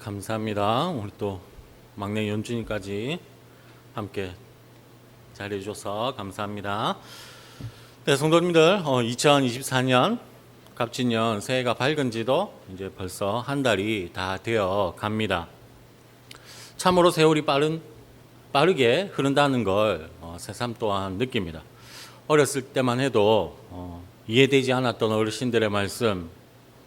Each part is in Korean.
감사합니다. 우리 또 막내 연준이까지 함께 자리해 주셔서 감사합니다. 네, 성도님들, 2024년 갑진년 새해가 밝은 지도 이제 벌써 한 달이 다 되어 갑니다. 참으로 세월이 빠르게 흐른다는 걸 새삼 또한 느낍니다. 어렸을 때만 해도 이해되지 않았던 어르신들의 말씀,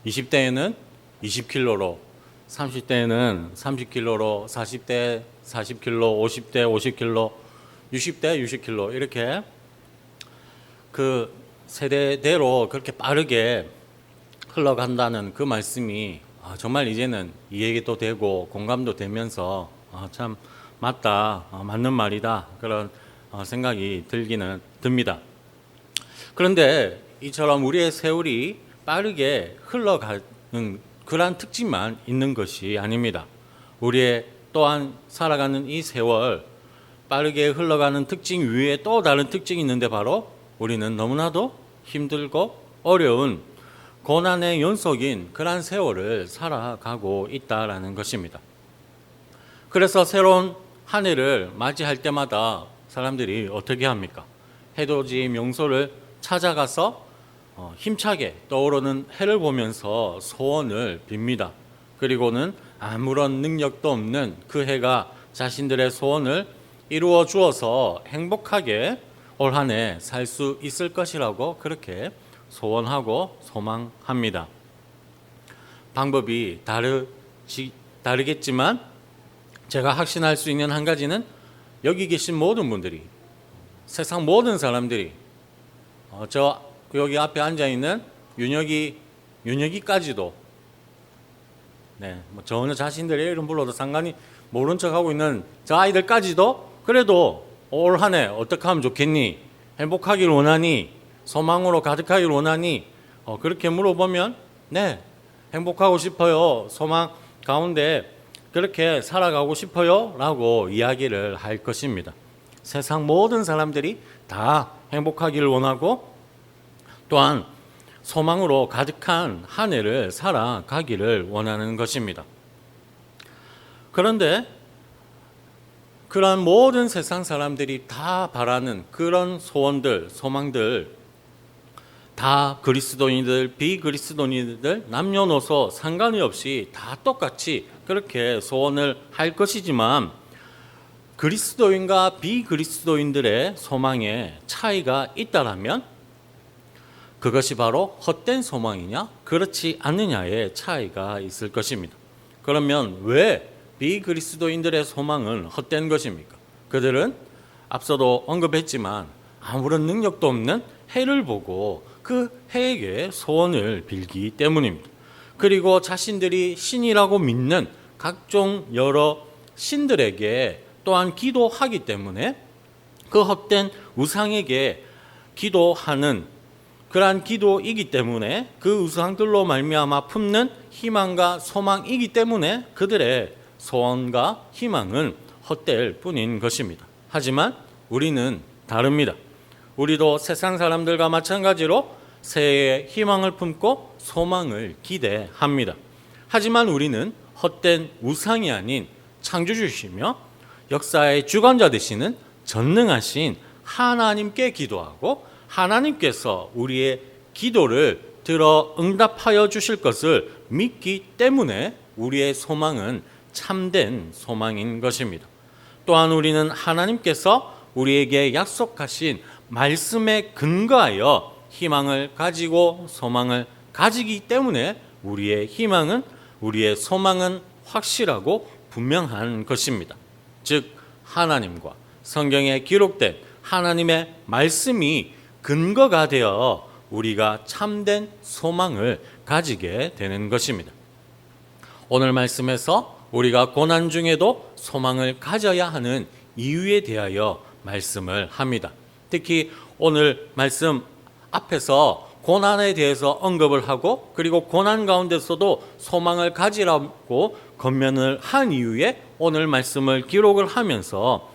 20대에는 20kg로, 30대에는 30kg로, 40대 40kg, 50대 50kg, 60대 60kg 이렇게 그 세대대로 그렇게 빠르게 흘러간다는 그 말씀이 정말 이제는 이해도 되고 공감도 되면서 참 맞다, 맞는 말이다 그런 생각이 들기는 듭니다. 그런데 이처럼 우리의 세월이 빠르게 흘러가는 그러한 특징만 있는 것이 아닙니다. 우리의 또한 살아가는 이 세월 빠르게 흘러가는 특징 위에 또 다른 특징이 있는데 바로 우리는 너무나도 힘들고 어려운 고난의 연속인 그러한 세월을 살아가고 있다라는 것입니다. 그래서 새로운 한 해를 맞이할 때마다 사람들이 어떻게 합니까? 해돋이 명소를 찾아가서 힘차게 떠오르는 해를 보면서 소원을 빕니다. 그리고는 아무런 능력도 없는 그 해가 자신들의 소원을 이루어 주어서 행복하게 올 한 해 살 수 있을 것이라고 그렇게 소원하고 소망합니다. 방법이 다르겠지만 제가 확신할 수 있는 한 가지는 여기 계신 모든 분들이, 세상 모든 사람들이 여기 앞에 앉아 있는 윤혁이까지도 저 어느 자신들의 이름 불러도 상관이 모른 척하고 있는 저 아이들까지도 그래도 올 한 해 어떻게 하면 좋겠니? 행복하길 원하니? 소망으로 가득하길 원하니? 그렇게 물어보면 네, 행복하고 싶어요. 소망 가운데 그렇게 살아가고 싶어요 라고 이야기를 할 것입니다. 세상 모든 사람들이 다 행복하기를 원하고 또한 소망으로 가득한 한 해를 살아가기를 원하는 것입니다. 그런데 그러한 모든 세상 사람들이 다 바라는 그런 소원들, 소망들 다 그리스도인들, 비그리스도인들 남녀노소 상관이 없이 다 똑같이 그렇게 소원을 할 것이지만 그리스도인과 비그리스도인들의 소망에 차이가 있다라면 그것이 바로 헛된 소망이냐 그렇지 않느냐의 차이가 있을 것입니다. 그러면 왜 비그리스도인들의 소망은 헛된 것입니까? 그들은 앞서도 언급했지만 아무런 능력도 없는 해를 보고 그 해에게 소원을 빌기 때문입니다. 그리고 자신들이 신이라고 믿는 각종 여러 신들에게 또한 기도하기 때문에 그 헛된 우상에게 기도하는 그러한 기도이기 때문에 그 우상들로 말미암아 품는 희망과 소망이기 때문에 그들의 소원과 희망은 헛될 뿐인 것입니다. 하지만 우리는 다릅니다. 우리도 세상 사람들과 마찬가지로 새해에 희망을 품고 소망을 기대합니다. 하지만 우리는 헛된 우상이 아닌 창조주시며 역사의 주관자 되시는 전능하신 하나님께 기도하고 하나님께서 우리의 기도를 들어 응답하여 주실 것을 믿기 때문에 우리의 소망은 참된 소망인 것입니다. 또한 우리는 하나님께서 우리에게 약속하신 말씀에 근거하여 희망을 가지고 소망을 가지기 때문에 우리의 희망은, 우리의 소망은 확실하고 분명한 것입니다. 즉 하나님과 성경에 기록된 하나님의 말씀이 근거가 되어 우리가 참된 소망을 가지게 되는 것입니다. 오늘 말씀에서 우리가 고난 중에도 소망을 가져야 하는 이유에 대하여 말씀을 합니다. 특히 오늘 말씀 앞에서 고난에 대해서 언급을 하고 그리고 고난 가운데서도 소망을 가지라고 권면을 한 이후에 오늘 말씀을 기록을 하면서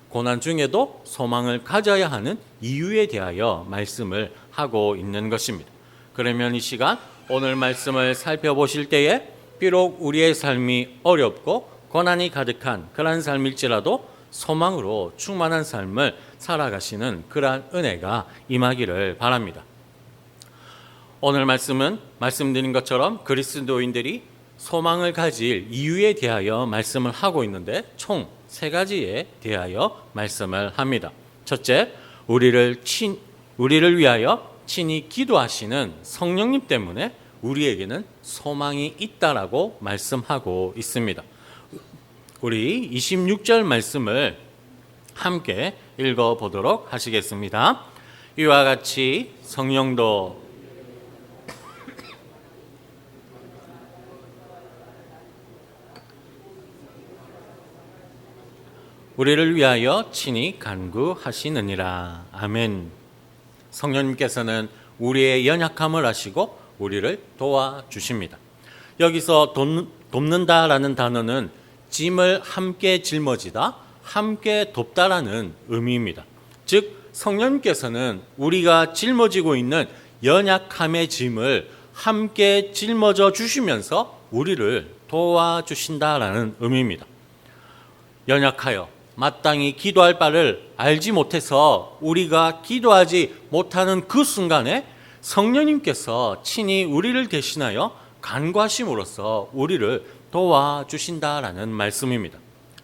고난 중에도 소망을 가져야 하는 이유에 대하여 말씀을 하고 있는 것입니다. 그러면 이 시간 오늘 말씀을 살펴보실 때에 비록 우리의 삶이 어렵고 고난이 가득한 그러한 삶일지라도 소망으로 충만한 삶을 살아가시는 그러한 은혜가 임하기를 바랍니다. 오늘 말씀은 말씀드린 것처럼 그리스도인들이 소망을 가질 이유에 대하여 말씀을 하고 있는데 총 3가지에 대하여 말씀을 합니다. 첫째, 우리를 위하여 친히 기도하시는 성령님 때문에 우리에게는 소망이 있다라고 말씀하고 있습니다. 우리 26절 말씀을 함께 읽어보도록 하시겠습니다. 이와 같이 성령도 우리를 위하여 친히 간구하시느니라. 아멘. 성령님께서는 우리의 연약함을 아시고 우리를 도와주십니다. 여기서 돕는다라는 단어는 짐을 함께 짊어지다, 함께 돕다라는 의미입니다. 즉 성령님께서는 우리가 짊어지고 있는 연약함의 짐을 함께 짊어져 주시면서 우리를 도와주신다라는 의미입니다. 연약하여 마땅히 기도할 바를 알지 못해서 우리가 기도하지 못하는 그 순간에 성령님께서 친히 우리를 대신하여 간구하심으로써 우리를 도와주신다라는 말씀입니다.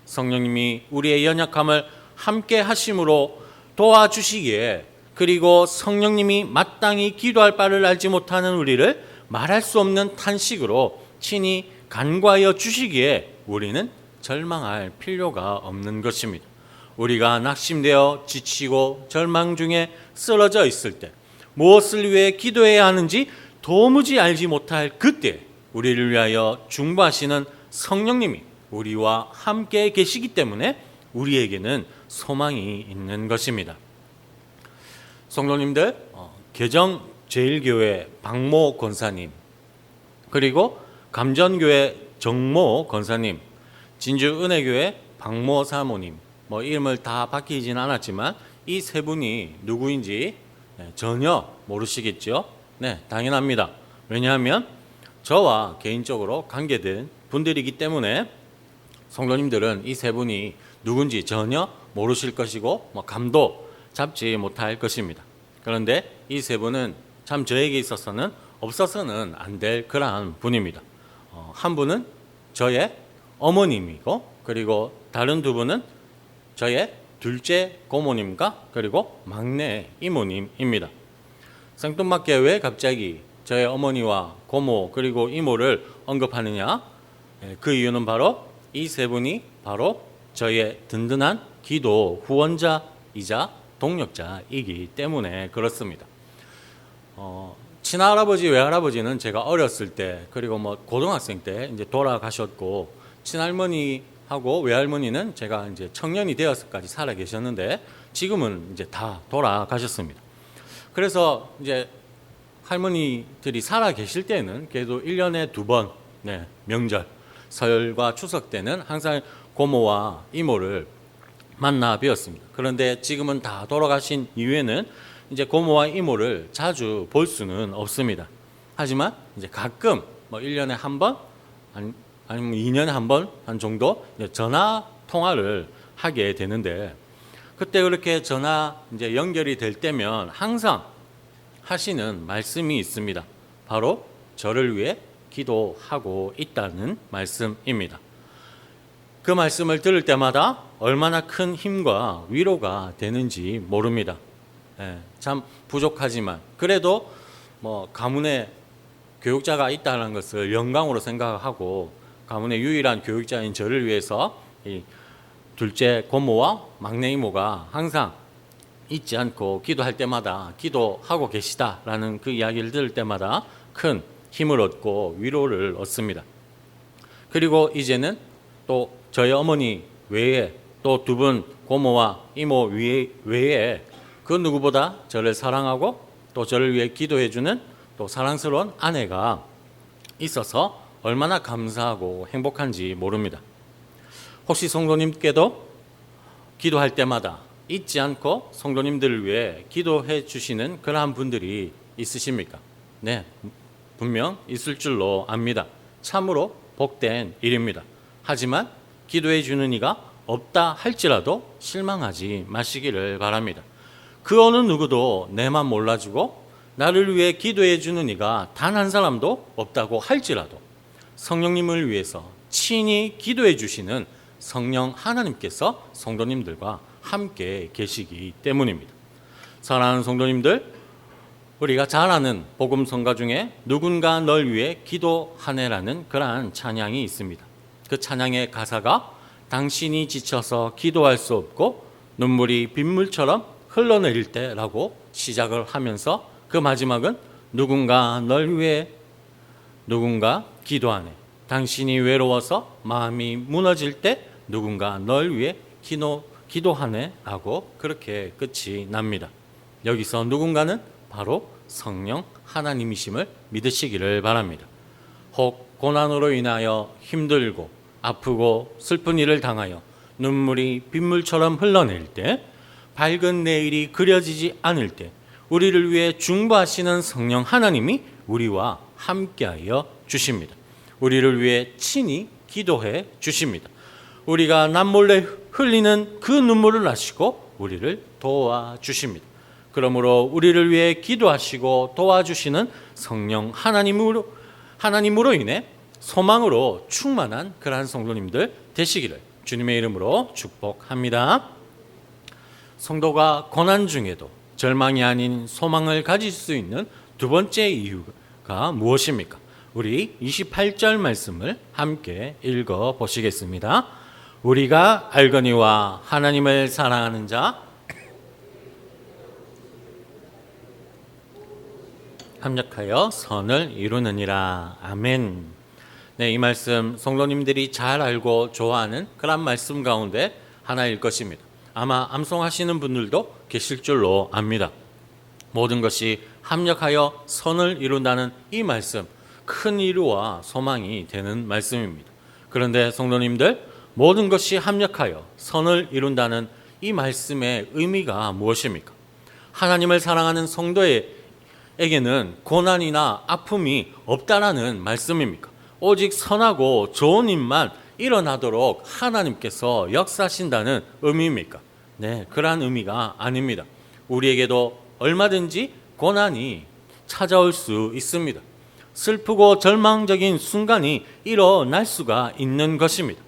성령님이 우리의 연약함을 함께 하심으로 도와주시기에, 그리고 성령님이 마땅히 기도할 바를 알지 못하는 우리를 말할 수 없는 탄식으로 친히 간구하여 주시기에 우리는 절망할 필요가 없는 것입니다. 우리가 낙심되어 지치고 절망 중에 쓰러져 있을 때, 무엇을 위해 기도해야 하는지 도무지 알지 못할 그때 우리를 위하여 중보하시는 성령님이 우리와 함께 계시기 때문에 우리에게는 소망이 있는 것입니다. 성도님들, 개정제일교회 박모 권사님, 그리고 감전교회 정모 권사님, 진주은혜교회 박모 사모님, 이름을 다 바뀌진 않았지만 이 3분이 누구인지 전혀 모르시겠죠? 네, 당연합니다. 왜냐하면 저와 개인적으로 관계된 분들이기 때문에 성도님들은 이 3분이 누군지 전혀 모르실 것이고 감도 잡지 못할 것입니다. 그런데 이 3분은 참 저에게 있어서는 없어서는 안 될 그러한 분입니다. 한 분은 저의 어머님이고, 그리고 다른 2분은 저의 둘째 고모님과 그리고 막내 이모님입니다. 생뚱맞게 왜 갑자기 저의 어머니와 고모 그리고 이모를 언급하느냐? 그 이유는 바로 이 3분이 바로 저의 든든한 기도 후원자이자 동력자이기 때문에 그렇습니다. 친할아버지, 외할아버지는 제가 어렸을 때, 그리고 고등학생 때 이제 돌아가셨고, 친할머니하고 외할머니는 제가 이제 청년이 되어서까지 살아 계셨는데 지금은 이제 다 돌아가셨습니다. 그래서 이제 할머니들이 살아 계실 때는 그래도 1년에 2번, 명절, 설과 추석 때는 항상 고모와 이모를 만나 뵈었습니다. 그런데 지금은 다 돌아가신 이후에는 이제 고모와 이모를 자주 볼 수는 없습니다. 하지만 이제 가끔 1년에 한 번, 아니면 2년에 한 번 한 정도 전화 통화를 하게 되는데, 그때 그렇게 전화 이제 연결이 될 때면 항상 하시는 말씀이 있습니다. 바로 저를 위해 기도하고 있다는 말씀입니다. 그 말씀을 들을 때마다 얼마나 큰 힘과 위로가 되는지 모릅니다. 참 부족하지만 그래도 가문에 교육자가 있다는 것을 영광으로 생각하고, 가문의 유일한 교육자인 저를 위해서 이 둘째 고모와 막내 이모가 항상 잊지 않고 기도할 때마다 기도하고 계시다라는 그 이야기를 들을 때마다 큰 힘을 얻고 위로를 얻습니다. 그리고 이제는 또 저희 어머니 외에 또 2분 고모와 이모 외에 그 누구보다 저를 사랑하고 또 저를 위해 기도해주는 또 사랑스러운 아내가 있어서 얼마나 감사하고 행복한지 모릅니다. 혹시 성도님께도 기도할 때마다 잊지 않고 성도님들을 위해 기도해 주시는 그러한 분들이 있으십니까? 네, 분명 있을 줄로 압니다. 참으로 복된 일입니다. 하지만 기도해 주는 이가 없다 할지라도 실망하지 마시기를 바랍니다. 그 어느 누구도 내만 몰라주고 나를 위해 기도해 주는 이가 단 한 사람도 없다고 할지라도 성령님을 위해서 친히 기도해 주시는 성령 하나님께서 성도님들과 함께 계시기 때문입니다. 사랑하는 성도님들, 우리가 잘 아는 복음 성가 중에 누군가 널 위해 기도하네라는 그러한 찬양이 있습니다. 그 찬양의 가사가 당신이 지쳐서 기도할 수 없고 눈물이 빗물처럼 흘러내릴 때라고 시작을 하면서 그 마지막은 누군가 널 위해 누군가 기도하네. 당신이 외로워서 마음이 무너질 때 누군가 널 위해 기도하네 하고 그렇게 끝이 납니다. 여기서 누군가는 바로 성령 하나님이심을 믿으시기를 바랍니다. 혹 고난으로 인하여 힘들고 아프고 슬픈 일을 당하여 눈물이 빗물처럼 흘러내릴 때, 밝은 내일이 그려지지 않을 때 우리를 위해 중보하시는 성령 하나님이 우리와 함께하여 주십니다. 우리를 위해 친히 기도해 주십니다. 우리가 남몰래 흘리는 그 눈물을 아시고 우리를 도와주십니다. 그러므로 우리를 위해 기도하시고 도와주시는 성령 하나님으로 인해 소망으로 충만한 그러한 성도님들 되시기를 주님의 이름으로 축복합니다. 성도가 고난 중에도 절망이 아닌 소망을 가질 수 있는 두 번째 이유가 무엇입니까? 우리 28절 말씀을 함께 읽어 보시겠습니다. 우리가 알거니와 하나님을 사랑하는 자 합력하여 선을 이루느니라. 아멘. 네, 이 말씀 성도님들이 잘 알고 좋아하는 그런 말씀 가운데 하나일 것입니다. 아마 암송하시는 분들도 계실 줄로 압니다. 모든 것이 합력하여 선을 이룬다는 이 말씀, 큰 위로와 소망이 되는 말씀입니다. 그런데 성도님들, 모든 것이 합력하여 선을 이룬다는 이 말씀의 의미가 무엇입니까? 하나님을 사랑하는 성도에게는 고난이나 아픔이 없다라는 말씀입니까? 오직 선하고 좋은 일만 일어나도록 하나님께서 역사하신다는 의미입니까? 네, 그러한 의미가 아닙니다. 우리에게도 얼마든지 고난이 찾아올 수 있습니다. 슬프고 절망적인 순간이 일어날 수가 있는 것입니다.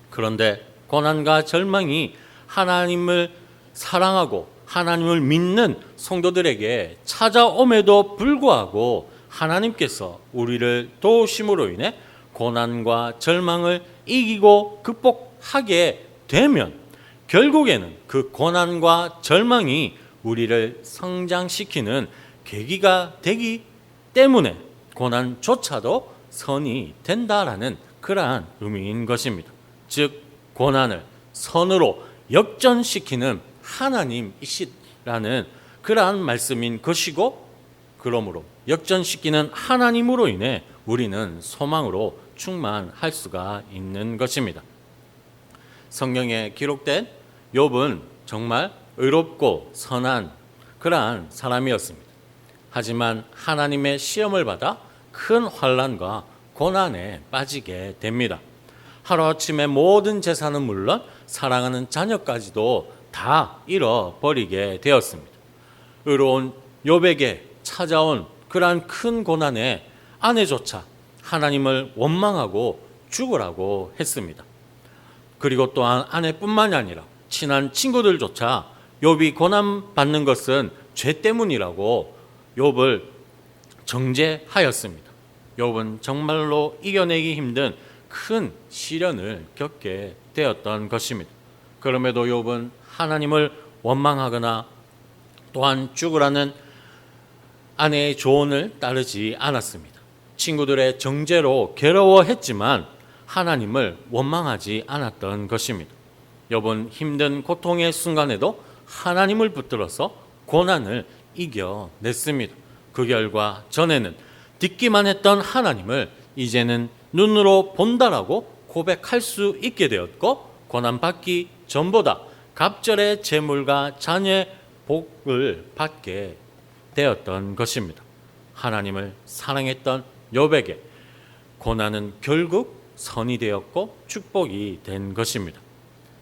그런데 고난과 절망이 하나님을 사랑하고 하나님을 믿는 성도들에게 찾아옴에도 불구하고 하나님께서 우리를 도우심으로 인해 고난과 절망을 이기고 극복하게 되면 결국에는 그 고난과 절망이 우리를 성장시키는 계기가 되기 때문에 고난조차도 선이 된다라는 그러한 의미인 것입니다. 즉 고난을 선으로 역전시키는 하나님이시라는 그러한 말씀인 것이고, 그러므로 역전시키는 하나님으로 인해 우리는 소망으로 충만할 수가 있는 것입니다. 성경에 기록된 욥은 정말 의롭고 선한 그러한 사람이었습니다. 하지만 하나님의 시험을 받아 큰 환난과 고난에 빠지게 됩니다. 하루아침에 모든 재산은 물론 사랑하는 자녀까지도 다 잃어버리게 되었습니다. 의로운 욥에게 찾아온 그러한 큰 고난에 아내조차 하나님을 원망하고 죽으라고 했습니다. 그리고 또한 아내뿐만이 아니라 친한 친구들조차 욥이 고난받는 것은 죄 때문이라고 욥을 정죄하였습니다. 욥은 정말로 이겨내기 힘든 큰 시련을 겪게 되었던 것입니다. 그럼에도 욥은 하나님을 원망하거나 또한 죽으라는 아내의 조언을 따르지 않았습니다. 친구들의 정죄로 괴로워했지만 하나님을 원망하지 않았던 것입니다. 욥은 힘든 고통의 순간에도 하나님을 붙들어서 고난을 이겨냈습니다. 그 결과 전에는 듣기만 했던 하나님을 이제는 눈으로 본다라고 고백할 수 있게 되었고, 고난받기 전보다 갑절의 재물과 자녀의 복을 받게 되었던 것입니다. 하나님을 사랑했던 욥에게 고난은 결국 선이 되었고 축복이 된 것입니다.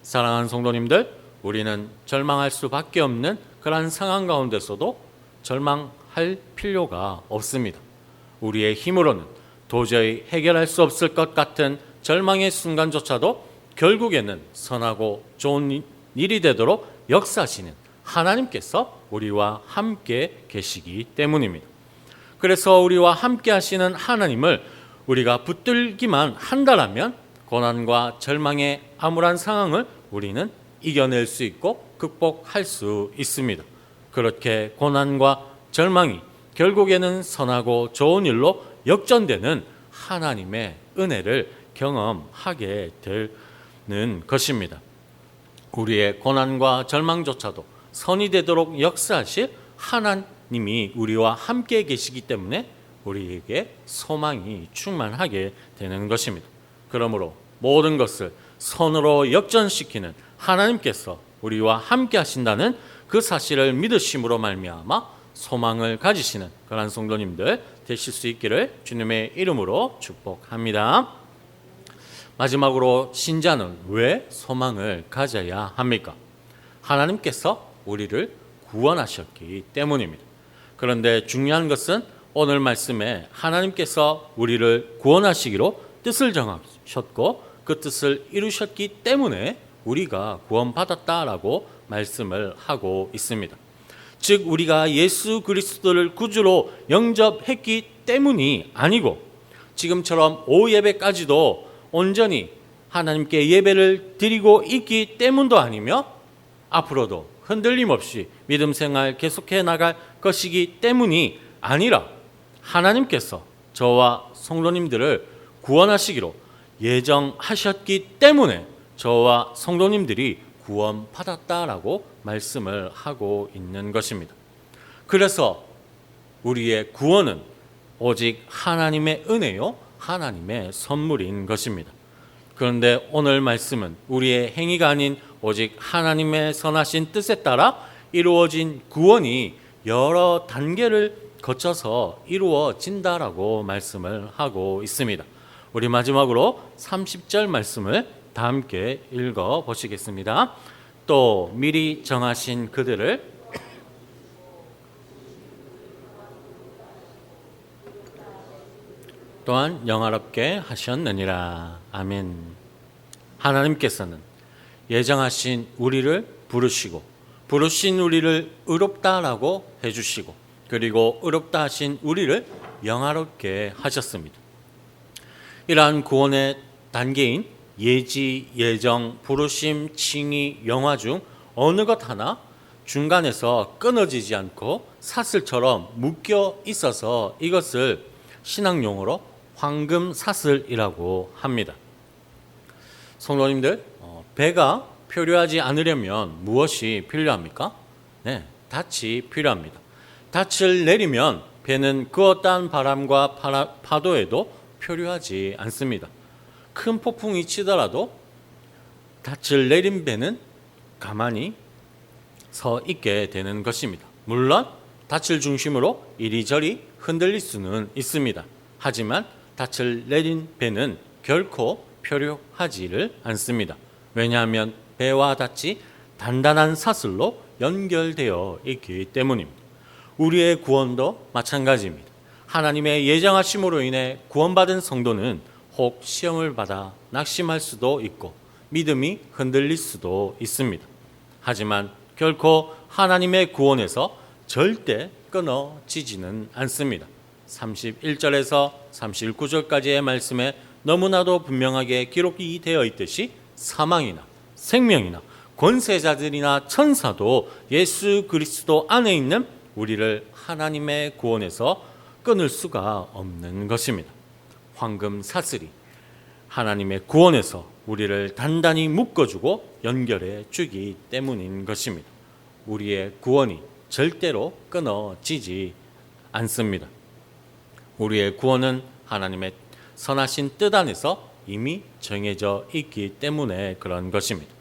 사랑하는 성도님들, 우리는 절망할 수밖에 없는 그러한 상황 가운데서도 절망할 필요가 없습니다. 우리의 힘으로는 도저히 해결할 수 없을 것 같은 절망의 순간조차도 결국에는 선하고 좋은 일이 되도록 역사하시는 하나님께서 우리와 함께 계시기 때문입니다. 그래서 우리와 함께 하시는 하나님을 우리가 붙들기만 한다면 고난과 절망의 암울한 상황을 우리는 이겨낼 수 있고 극복할 수 있습니다. 그렇게 고난과 절망이 결국에는 선하고 좋은 일로 역전되는 하나님의 은혜를 경험하게 되는 것입니다. 우리의 고난과 절망조차도 선이 되도록 역사하실 하나님이 우리와 함께 계시기 때문에 우리에게 소망이 충만하게 되는 것입니다. 그러므로 모든 것을 선으로 역전시키는 하나님께서 우리와 함께 하신다는 그 사실을 믿으심으로 말미암아 소망을 가지시는 그러한 성도님들 되실 수 있기를 주님의 이름으로 축복합니다. 마지막으로 신자는 왜 소망을 가져야 합니까? 하나님께서 우리를 구원하셨기 때문입니다. 그런데 중요한 것은 오늘 말씀에 하나님께서 우리를 구원하시기로 뜻을 정하셨고 그 뜻을 이루셨기 때문에 우리가 구원받았다라고 말씀을 하고 있습니다. 즉 우리가 예수 그리스도를 구주로 영접했기 때문이 아니고 지금처럼 오후 예배까지도 온전히 하나님께 예배를 드리고 있기 때문도 아니며 앞으로도 흔들림 없이 믿음 생활 계속해 나갈 것이기 때문이 아니라 하나님께서 저와 성도님들을 구원하시기로 예정하셨기 때문에 저와 성도님들이 구원받았다라고 말씀을 하고 있는 것입니다. 그래서 우리의 구원은 오직 하나님의 은혜요, 하나님의 선물인 것입니다. 그런데 오늘 말씀은 우리의 행위가 아닌 오직 하나님의 선하신 뜻에 따라 이루어진 구원이 여러 단계를 거쳐서 이루어진다라고 말씀을 하고 있습니다. 우리 마지막으로 30절 말씀을 다 함께 읽어 보시겠습니다. 또 미리 정하신 그들을 또한 영화롭게 하셨느니라. 아멘. 하나님께서는 예정하신 우리를 부르신 우리를 의롭다라고 해주시고 그리고 의롭다 하신 우리를 영화롭게 하셨습니다. 이러한 구원의 단계인 예지, 예정, 부르심, 칭의, 영화 중 어느 것 하나 중간에서 끊어지지 않고 사슬처럼 묶여 있어서 이것을 신학 용어로 황금사슬이라고 합니다. 성도님들, 배가 표류하지 않으려면 무엇이 필요합니까? 네, 닻이 필요합니다. 닻을 내리면 배는 그 어떠한 바람과 파도에도 표류하지 않습니다. 큰 폭풍이 치더라도 닻을 내린 배는 가만히 서 있게 되는 것입니다. 물론 닻을 중심으로 이리저리 흔들릴 수는 있습니다. 하지만 닻을 내린 배는 결코 표류하지를 않습니다. 왜냐하면 배와 닻이 단단한 사슬로 연결되어 있기 때문입니다. 우리의 구원도 마찬가지입니다. 하나님의 예정하심으로 인해 구원받은 성도는 혹 시험을 받아 낙심할 수도 있고 믿음이 흔들릴 수도 있습니다. 하지만 결코 하나님의 구원에서 절대 끊어지지는 않습니다. 31절에서 39절까지의 말씀에 너무나도 분명하게 기록이 되어 있듯이 사망이나 생명이나 권세자들이나 천사도 예수 그리스도 안에 있는 우리를 하나님의 구원에서 끊을 수가 없는 것입니다. 황금 사슬이 하나님의 구원에서 우리를 단단히 묶어주고 연결해 주기 때문인 것입니다. 우리의 구원이 절대로 끊어지지 않습니다. 우리의 구원은 하나님의 선하신 뜻 안에서 이미 정해져 있기 때문에 그런 것입니다.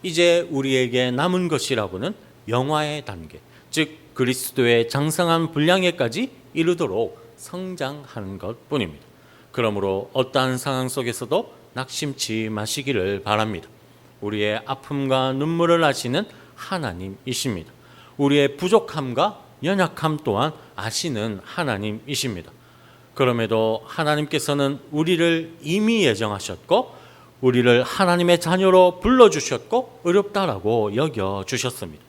이제 우리에게 남은 것이라고는 영화의 단계, 즉 그리스도의 장성한 분량에까지 이르도록 성장하는 것뿐입니다. 그러므로 어떠한 상황 속에서도 낙심치 마시기를 바랍니다. 우리의 아픔과 눈물을 아시는 하나님이십니다. 우리의 부족함과 연약함 또한 아시는 하나님이십니다. 그럼에도 하나님께서는 우리를 이미 예정하셨고 우리를 하나님의 자녀로 불러주셨고 의롭다라고 여겨주셨습니다.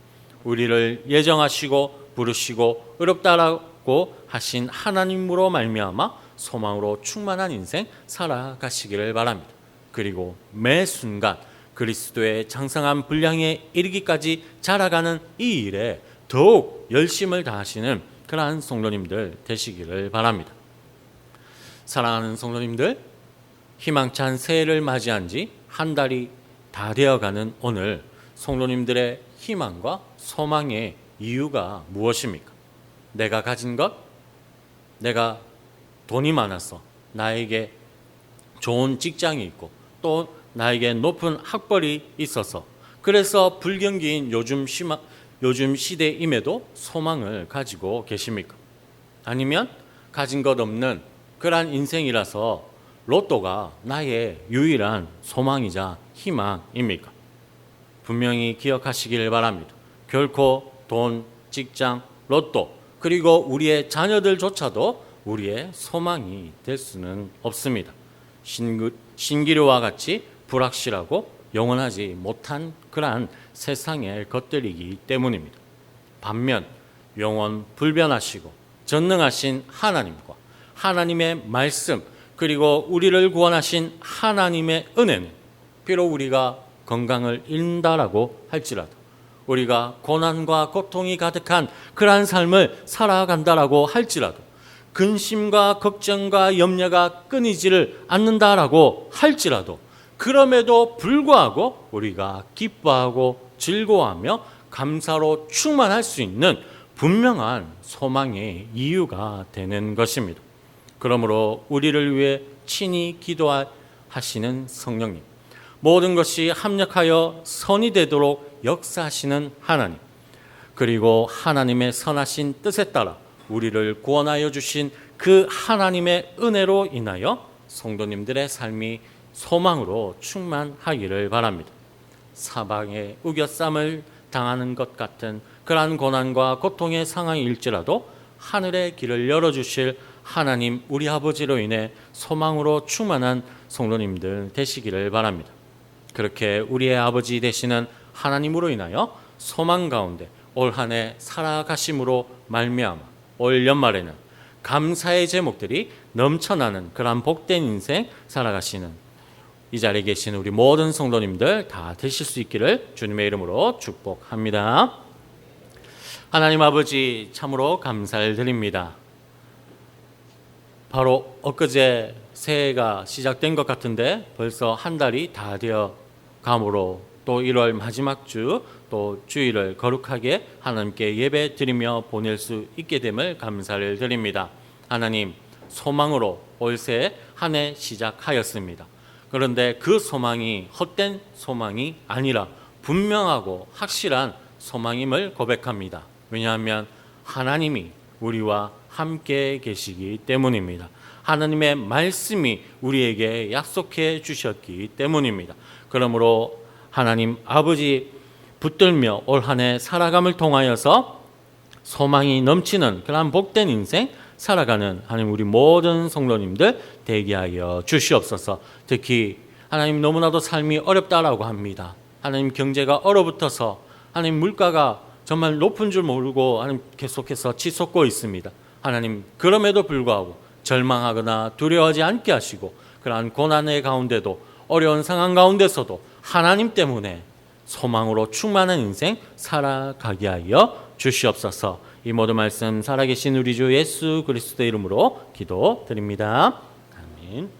우리를 예정하시고 부르시고 의롭다라고 하신 하나님으로 말미암아 소망으로 충만한 인생 살아가시기를 바랍니다. 그리고 매 순간 그리스도의 장성한 분량에 이르기까지 자라가는 이 일에 더욱 열심을 다하시는 그러한 성도님들 되시기를 바랍니다. 사랑하는 성도님들, 희망찬 새해를 맞이한 지 한 달이 다 되어가는 오늘 성도님들의 희망과 소망의 이유가 무엇입니까? 내가 가진 것, 내가 돈이 많아서 나에게 좋은 직장이 있고 또 나에게 높은 학벌이 있어서 그래서 불경기인 요즘 시대임에도 소망을 가지고 계십니까? 아니면 가진 것 없는 그러한 인생이라서 로또가 나의 유일한 소망이자 희망입니까? 분명히 기억하시길 바랍니다. 결코 돈, 직장, 로또 그리고 우리의 자녀들조차도 우리의 소망이 될 수는 없습니다. 신기루와 같이 불확실하고 영원하지 못한 그러한 세상의 것들이기 때문입니다. 반면 영원 불변하시고 전능하신 하나님과 하나님의 말씀 그리고 우리를 구원하신 하나님의 은혜는 비록 우리가 건강을 잃는다라고 할지라도 우리가 고난과 고통이 가득한 그러한 삶을 살아간다라고 할지라도 근심과 걱정과 염려가 끊이지를 않는다라고 할지라도 그럼에도 불구하고 우리가 기뻐하고 즐거워하며 감사로 충만할 수 있는 분명한 소망의 이유가 되는 것입니다. 그러므로 우리를 위해 친히 기도하시는 성령님, 모든 것이 합력하여 선이 되도록 역사하시는 하나님, 그리고 하나님의 선하신 뜻에 따라 우리를 구원하여 주신 그 하나님의 은혜로 인하여 성도님들의 삶이 소망으로 충만하기를 바랍니다. 사방에 우겨쌈을 당하는 것 같은 그러한 고난과 고통의 상황일지라도 하늘의 길을 열어주실 하나님 우리 아버지로 인해 소망으로 충만한 성도님들 되시기를 바랍니다. 그렇게 우리의 아버지 되시는 하나님으로 인하여 소망 가운데 올 한 해 살아가심으로 말미암아 올 연말에는 감사의 제목들이 넘쳐나는 그러한 복된 인생 살아가시는 이 자리에 계신 우리 모든 성도님들 다 되실 수 있기를 주님의 이름으로 축복합니다. 하나님 아버지 참으로 감사를 드립니다. 바로 엊그제 새해가 시작된 것 같은데 벌써 한 달이 다 되어 가므로 또 1월 마지막 주 또 주일을 거룩하게 하나님께 예배 드리며 보낼 수 있게 됨을 감사를 드립니다. 하나님 소망으로 올 새해 한 해 시작하였습니다. 그런데 그 소망이 헛된 소망이 아니라 분명하고 확실한 소망임을 고백합니다. 왜냐하면 하나님이 우리와 함께 계시기 때문입니다. 하나님의 말씀이 우리에게 약속해 주셨기 때문입니다. 그러므로 하나님 아버지 붙들며 올 한 해 살아감을 통하여서 소망이 넘치는 그런 복된 인생 살아가는 하나님 우리 모든 성도님들 되게 하여 주시옵소서. 특히 하나님 너무나도 삶이 어렵다라고 합니다. 하나님 경제가 얼어붙어서 하나님 물가가 정말 높은 줄 모르고 하나님 계속해서 치솟고 있습니다. 하나님 그럼에도 불구하고 절망하거나 두려워하지 않게 하시고 그러한 고난의 가운데도 어려운 상황 가운데서도 하나님 때문에 소망으로 충만한 인생 살아가게 하여 주시옵소서. 이 모든 말씀 살아계신 우리 주 예수 그리스도의 이름으로 기도드립니다. 아멘.